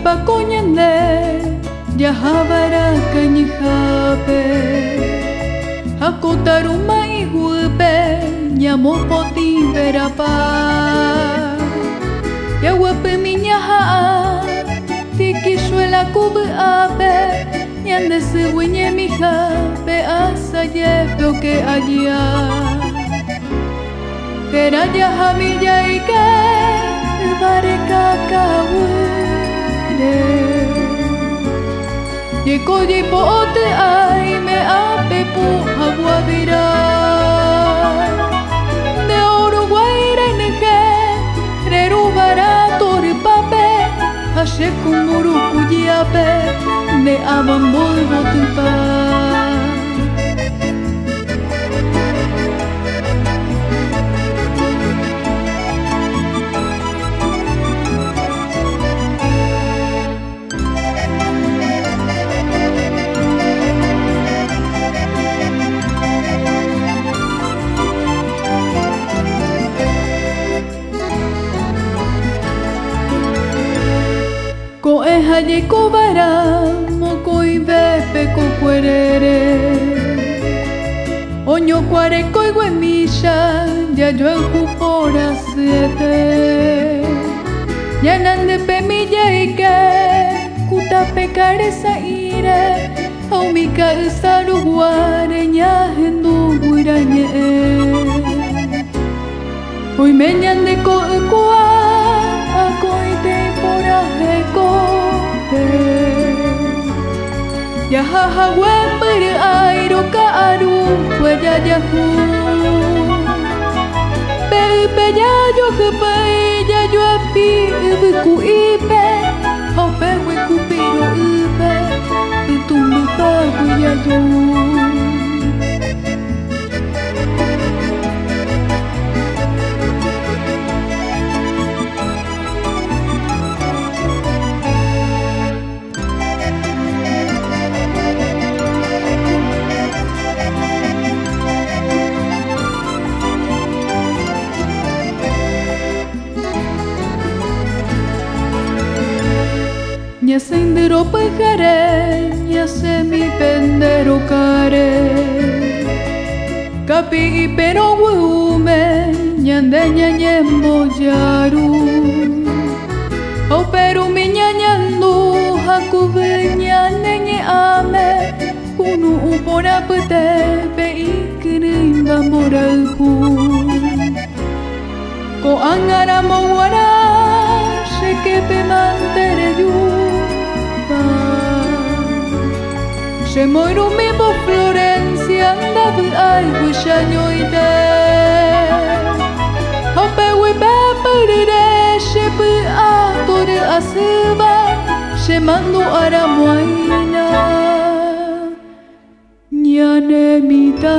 pakoñande yahabara kañijape hakotaruma igupe ñamopoti verapa yaguape miñaha tikishuela kubuape ñande siwiñe mija pe asaye que allá era yahamilla ike bareka kawure yekoyi pote ay me apepu aguadira de Uruguay renege reru barato ripape ashe kumuru kuyiape de abambol botupa Haye kobara moko ibepe kokuerere oño cuareco iguemisha ya yo el jupora siete ya nande pemilla ike kuta pecaresa ire aumika isaru guareña hendu guirañe hoy me ñande ko ekua akoite pora heko yahaha wepere airo ka aru pueda yahu pe ya yo kepe ya yo api ku ipe hope we kupiro ipe tumbu pa ya yo ña sendero pejare ña se mi pendero care capi pero gume ñande ñañembo yaru o pero mi ñañandu hakube ñane ñe ame kunu upora pete pe ikrimba moralku ko angara mawara shekepe mantere yu se moiru mi po Florencia andabu ay wishanyo ite hope we bapurire she pu atore asuba she mandu aramuaina ñane mita